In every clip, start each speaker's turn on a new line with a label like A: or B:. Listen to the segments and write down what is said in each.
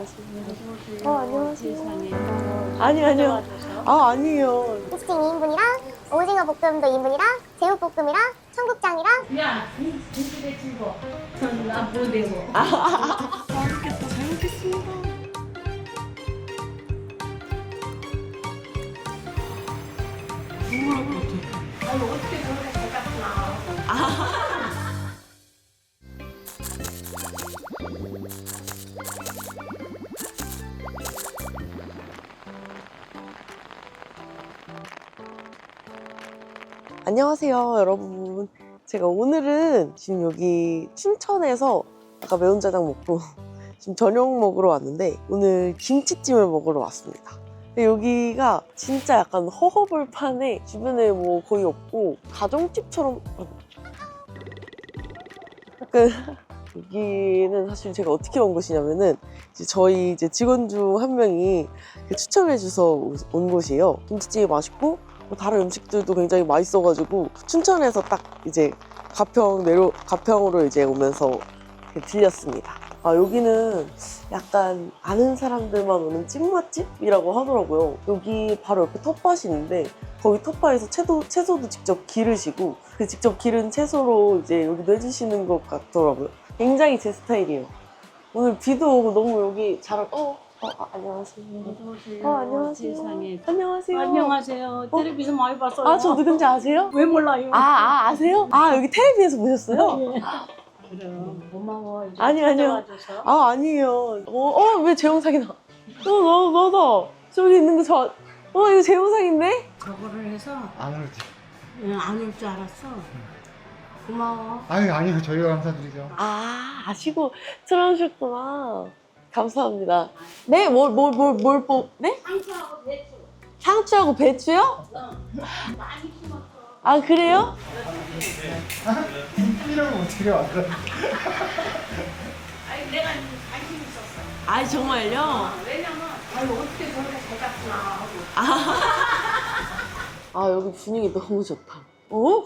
A: 안녕하세요. 안녕하세요.
B: 아니요. 아, 아니에요.
C: 치킨 2인분이랑 오징어 볶음도 2인분이랑 제육볶음이랑 청국장이랑
D: 야, 김치대 찍어. 나 보내고.
B: 맛있겠다. 잘 먹겠습니다. 국물할 것 같아.
D: 아유, 어떻게 저렇게 잘 gas구나.
B: 안녕하세요, 여러분. 제가 오늘은 지금 여기 춘천에서 아까 매운 짜장 먹고 지금 저녁 먹으러 왔는데 오늘 김치찜을 먹으러 왔습니다. 근데 여기가 진짜 약간 허허벌판에 주변에 뭐 거의 없고 가정집처럼 약간 여기는 사실 제가 어떻게 온 곳이냐면은 저희 직원 중 한 명이 추천해줘서 온 곳이에요. 김치찜이 맛있고 뭐 다른 음식들도 굉장히 맛있어가지고 춘천에서 딱 이제 가평으로 이제 오면서 들렸습니다. 아, 여기는 약간 아는 사람들만 오는 찐맛집이라고 하더라고요. 여기 바로 옆에 텃밭이 있는데 거기 텃밭에서 채소도 직접 기르시고 그 직접 기른 채소로 이제 여기도 해주시는 것 같더라고요. 굉장히 제 스타일이에요. 오늘 비도 오고 너무 여기 안녕하세요. 안녕하세요.
D: 세상에.
B: 안녕하세요.
D: 안녕하세요. 텔레비전 많이 봤어요.
B: 아, 저 누군지 아세요?
D: 왜 몰라요?
B: 아세요? 아, 여기 텔레비에서 보셨어요?
D: 예. 그럼 고마워. 이제
B: 아니요.
D: 찾아와줘서.
B: 아, 아니에요. 왜 제 영상이 나? 너다. 저기 있는 거 이거 제 영상인데?
D: 저거를 해서
E: 안 오지.
D: 안 올 줄 알았어. 고마워.
E: 아니요. 저희가 감사드리죠.
B: 아시고 틀어주셨구나. 감사합니다. 네? 네?
D: 상추하고 배추.
B: 상추하고 배추요?
D: 많이 심었어.
B: 아, 그래요?
E: 이러면 어떻게 와요?
D: 아니 내가 관심 있었어.
B: 아, 정말요?
D: 왜냐면 아유 어떻게 저렇게 잘 gas구나 하고.
B: 여기 분위기 너무 좋다.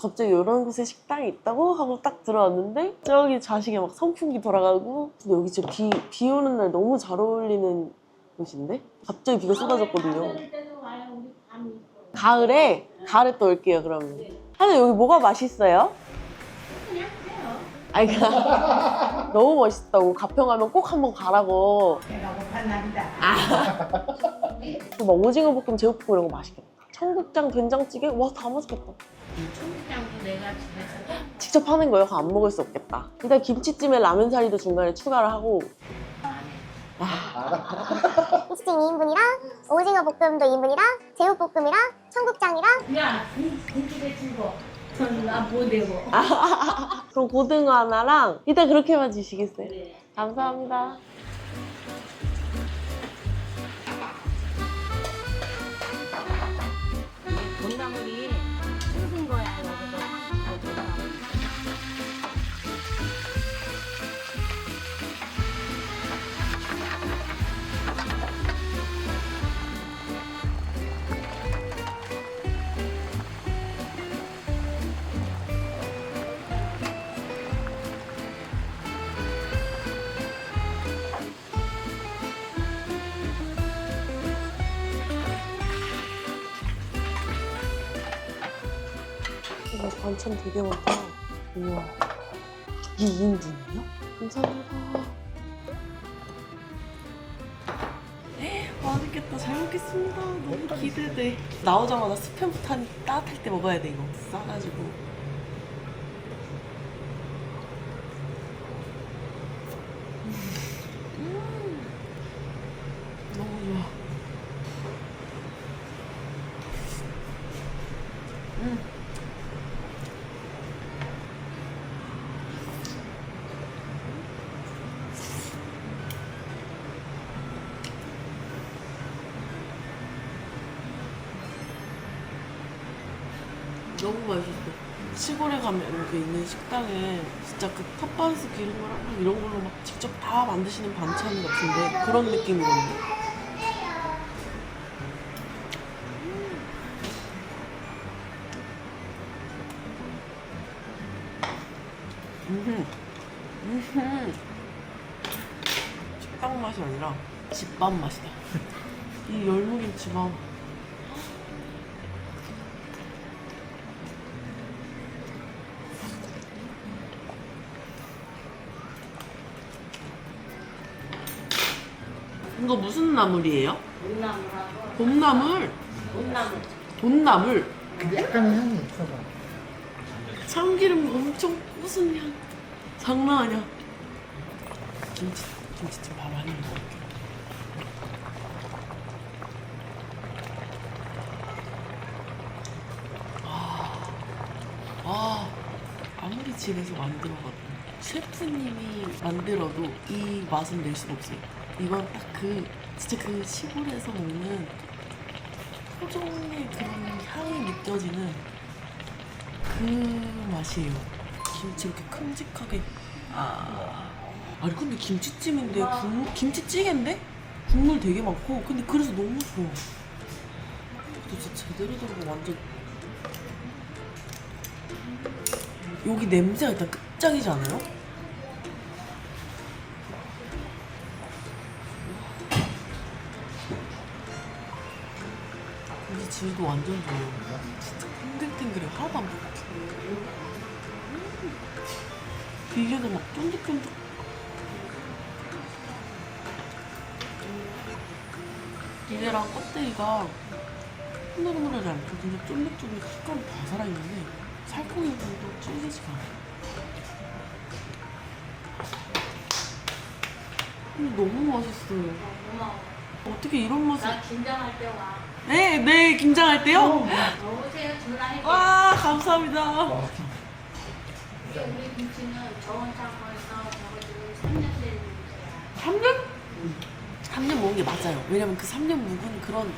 B: 갑자기 이런 곳에 식당이 있다고? 하고 딱 들어왔는데 저기 좌식에 막 선풍기 돌아가고 근데 여기 진짜 비 오는 날 너무 잘 어울리는 곳인데? 갑자기 비가 쏟아졌거든요.
D: 그럴 때도 와요. 우리 밤이 있어.
B: 가을에 또 올게요, 그러면. 하늘 여기 뭐가 맛있어요?
D: 그냥 그래요.
B: 아니, 너무 멋있다고. 가평하면 꼭 한번 가라고.
D: 내가 못한 날이다.
B: 막 오징어 볶음, 제육볶음 이런 거 맛있겠다. 청국장, 된장찌개? 와, 다 맛있겠다.
D: 청국장도 내가 집에서
B: 직접 하는 거예요? 안 먹을 수 없겠다. 일단 김치찜에 라면 사리도 중간에 추가를 하고.
C: 치킨 2인분이랑 오징어 볶음도 2인분이랑 제육볶음이랑 청국장이랑
D: 야, 김치대 찍어. 나 보내고.
B: 그럼 고등어 하나랑 일단 그렇게만 주시겠어요?
D: 그래.
B: 감사합니다.
D: 돈나물이 굵은 거야. 여기서.
B: 이거 반찬 되게 많다. 우와. 이게 2인분이요? 감사합니다. 맛있겠다. 잘 먹겠습니다. 너무 기대돼. 나오자마자 스팸부터 따뜻할 때 먹어야 돼, 이거. 싸가지고. 너무 좋아. 너무 맛있어. 시골에 가면 이렇게 있는 식당에 진짜 그 텃밭에서 기른 거랑 막 이런 걸로 막 직접 다 만드시는 반찬 같은데 그런 느낌이거든요. 식당 맛이 아니라 집밥 맛이다. 이 열무김치밥. 이거 무슨 나물이에요?
D: 온나물하고
B: 봄나물.
D: 온나물.
B: 돈나물.
E: 근데 약간의 향이 있어봐.
B: 참기름 엄청 고순 향. 장난 아니야. 김치찜 바로 한 입 먹을게. 아무리 집에서 만들어봐도 셰프님이 만들어도 이 맛은 낼 수가 없어요. 이건 딱 진짜 그 시골에서 먹는 토종의 그런 향이 느껴지는 그 맛이에요. 김치 이렇게 큼직하게. 아니 근데 김치찜인데 김치찌개인데 국물 되게 많고 근데 그래서 너무 좋아. 또 진짜 제대로 된 거 완전. 여기 냄새가 일단 끝장이지 않아요? 고기 질도 완전 좋아요. 진짜 탱글탱글해. 하나도 안 부족해. 비계도 막 쫀득쫀득. 비계랑 껍데기가 흐물흐물하지 않고 진짜 쫀득쫀득 식감이 다 살아있는데 살코기 부분도 질기지가 않아. 너무 맛있어요.
D: 고마워.
B: 어떻게 이런 맛을?
D: 나 긴장할 때 와.
B: 네, 김장할 때요?
D: 오세요. 전화해.
B: 와, 감사합니다.
D: 우리 김치는 저온 창고에서 저거를 3년 된
B: 3년? 3년 먹은 게 맞아요. 왜냐면 그 3년 묵은 그런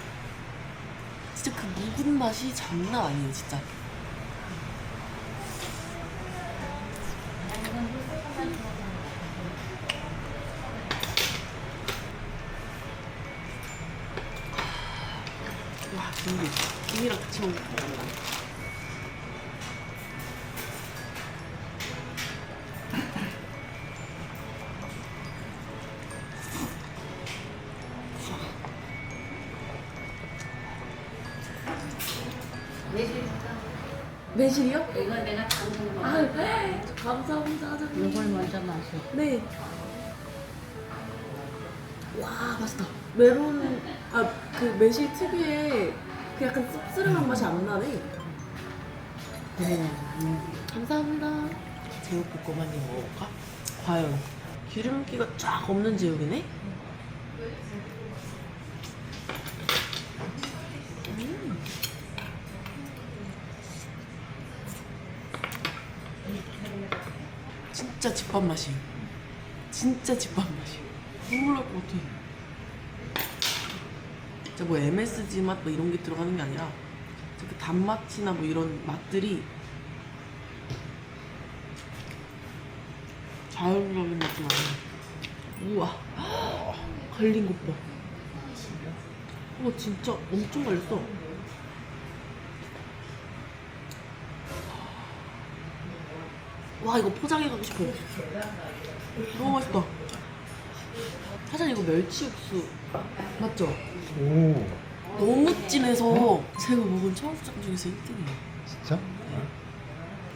B: 진짜 그 묵은 맛이 장난 아니에요, 진짜. 와, 김이랑 같이 먹는 거. 매실이요?
D: 이거 내가 담는 거.
B: 감사합니다, 사장님.
D: 이걸 먼저 마셔.
B: 네. 와, 맛있다. 메론, 그 매실 특유의 그 약간 씁쓸한 맛이 안 나네.
D: 그래.
B: 감사합니다. 제육볶음 한 입 먹어볼까? 과연 기름기가 쫙 없는 제육이네? 진짜 집밥 맛이에요. 진짜 집밥 맛이에요. 눈물 날 것 같아. 진짜 뭐 MSG 맛 뭐 이런 게 들어가는 게 아니라 그 단맛이나 뭐 이런 맛들이 자연적인 맛이 나네. 우와. 갈린 것 봐. 우와, 진짜 엄청 갈렸어. 와, 이거 포장해가고 싶어. 너무 맛있다. 사실 이거 멸치 육수 맞죠?
E: 오,
B: 너무 진해서 제가 먹은 청국장 중에서 1등이에요.
E: 진짜?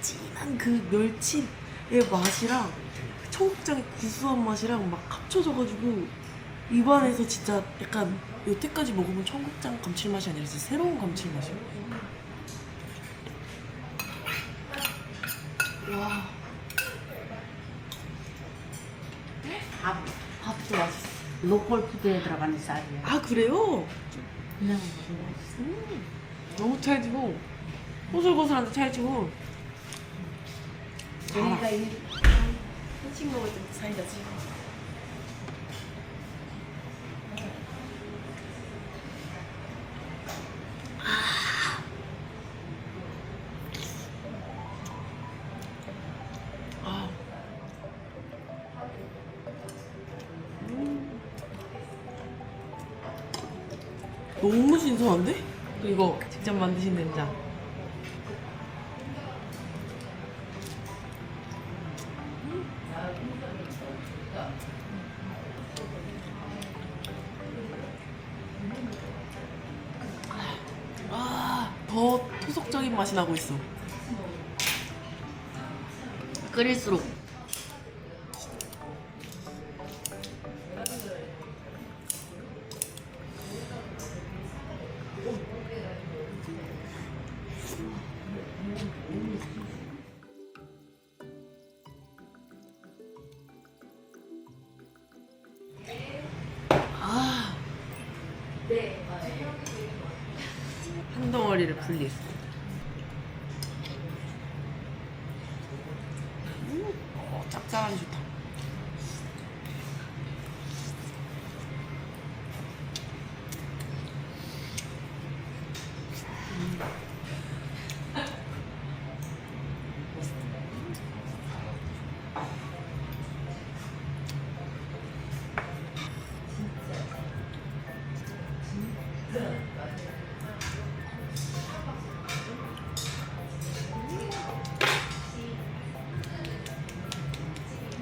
B: 진한 그 멸치의 맛이랑 청국장의 구수한 맛이랑 막 합쳐져가지고 입안에서 진짜 약간 여태까지 먹어본 청국장 감칠맛이 아니라 진짜 새로운 감칠맛이에요. 와. 밥도 맛있어.
D: 로컬 푸드에 들어가는 쌀이야.
B: 아, 그래요?
D: 그냥 먹으면 맛있어.
B: 너무 찰지고 고슬고슬한데 찰지고
D: 우리가 이
B: 한식 먹을 때 사이다지. 너무 신선한데? 이거 직접 만드신 된장. 자극적인 맛이 나고 있어. 끓일수록. 한 덩어리를 분리했습니다. 짭짤하니 좋다.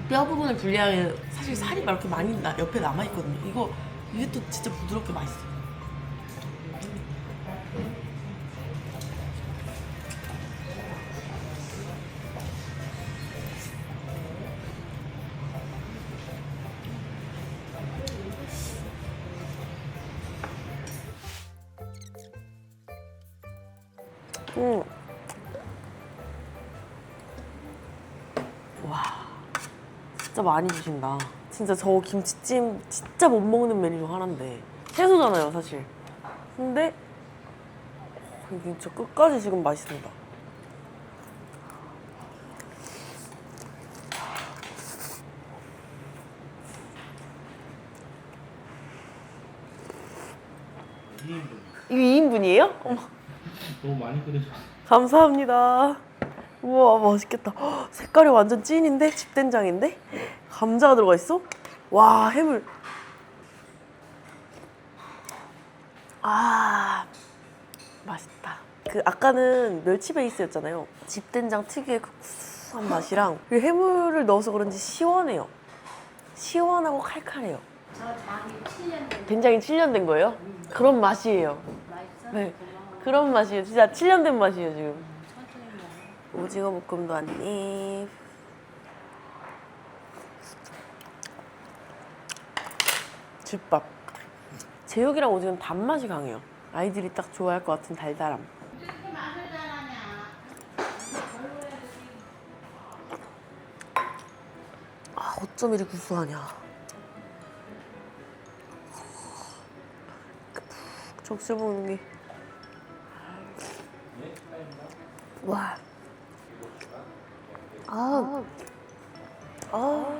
B: 뼈 부분을 분리하면 사실 살이 막 이렇게 많이 옆에 남아있거든요. 이게 또 진짜 부드럽게 맛있어요. 와, 진짜 많이 주신다. 진짜 저 김치찜 진짜 못 먹는 메뉴 중 하나인데 채소잖아요 사실. 근데 이게 진짜 끝까지 지금 맛있습니다. 이게 2인분이에요? 어머.
E: 너무 많이 끓여줘.
B: 감사합니다. 우와 맛있겠다. 헉, 색깔이 완전 찐인데? 집된장인데? 감자가 들어가 있어? 와 해물. 아 맛있다. 그 아까는 멸치 베이스였잖아요. 집된장 특유의 그 구수한 맛이랑 그리고 해물을 넣어서 그런지 시원해요. 시원하고 칼칼해요.
D: 저 장이 7년 된
B: 된장이 7년 된 거예요? 그런 맛이에요.
D: 맛있어?
B: 네.
D: 고마워.
B: 그런 맛이에요. 진짜 7년 된 맛이에요 지금.
D: 천천히 먹어.
B: 오징어 볶음도 한 입. 쥐밥. 제육이랑 오징어는 단맛이 강해요. 아이들이 딱 좋아할 것 같은 달달함. 아, 어쩜 이리 구수하냐. 푹 적셔 먹는 게. 와. 아. 아.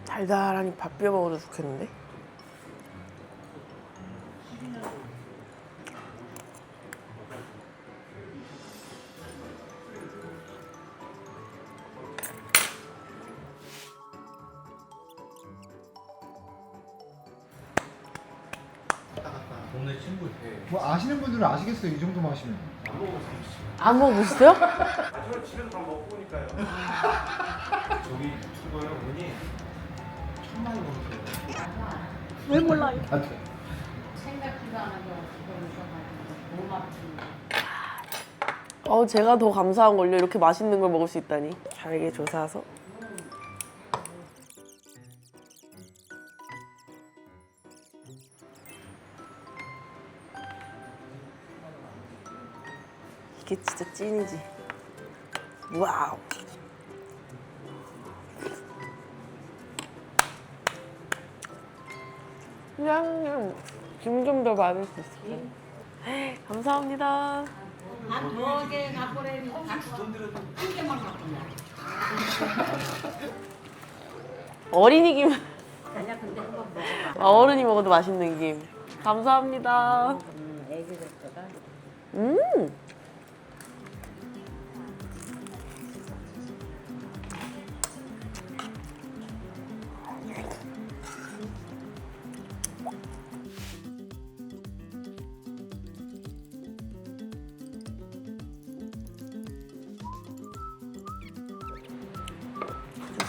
B: 달달하니 밥 비벼 먹어도 좋겠는데?
E: 동네 친구. 뭐 아시는 분들은 아시겠어요. 이 정도 마시면.
B: 안 먹어보셨어요?
F: 저 집에서 밥 먹고 오니까요. 저기 유튜버요 분이 1,000만 원 넘었어요.
B: 왜 몰라요?
D: 생각지도 않아서 지금 오셔가지고 고맙습니다.
B: 제가 더 감사한 걸요. 이렇게 맛있는 걸 먹을 수 있다니. 잘게 조사서. 이게 진짜 찐이지. 와우. 그냥 김 좀 더 받을 수 있어요. 감사합니다.
D: 한 두어 개 갖고 내리 한 개만 갖고 내.
B: 어린이 김.
D: 아니야 근데 한번 먹어봐.
B: 어른이 먹어도 맛있는 김. 감사합니다.
D: 애기들 거다.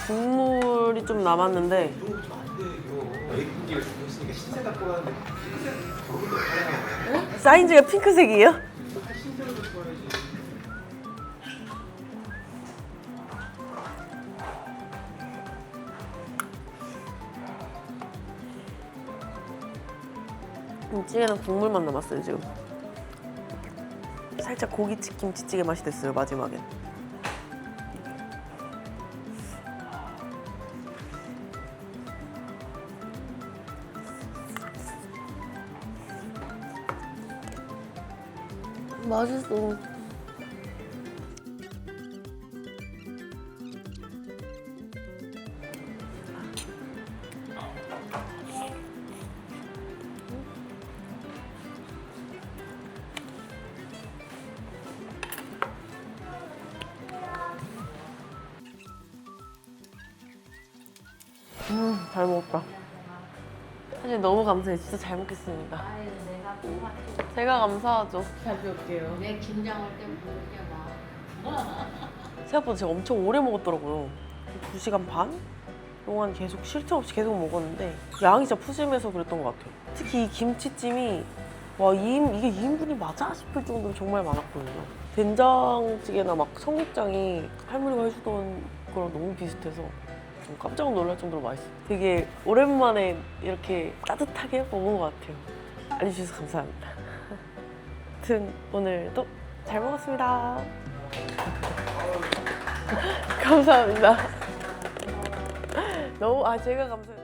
B: 국물이 좀 남았는데
F: 이런 거좀 안 돼, 이거. 애기가 죽었으니까 신세 갖고 가는데 핑크색 저런 거 없잖아요.
B: 사이즈가 핑크색이에요?
F: 신세를 갖고 와야지.
B: 김치찌개는 국물만 남았어요 지금. 살짝 고기치 김치찌개 맛이 됐어요 마지막엔. 맛있어. 잘 먹었다. 사실 너무 감사해요. 진짜 잘 먹겠습니다.
D: 아유, 내가 뽑았지.
B: 제가 감사하죠.
A: 잘 배울게요.
D: 내 긴장할 때 그렇게 막.
B: 생각보다 제가 엄청 오래 먹었더라고요. 2시간 반 동안 계속 쉴 새 없이 계속 먹었는데 양이 진짜 푸짐해서 그랬던 것 같아요. 특히 이 김치찜이 와, 이게 2인분이 맞아? 싶을 정도로 정말 많았거든요. 된장찌개나 막 청국장이 할머니가 해주던 거랑 너무 비슷해서 좀 깜짝 놀랄 정도로 맛있어요. 되게 오랜만에 이렇게 따뜻하게 먹은 것 같아요. 알려주셔서 감사합니다. 아무튼 오늘도 잘 먹었습니다. 감사합니다. 너무 제가 감사해요.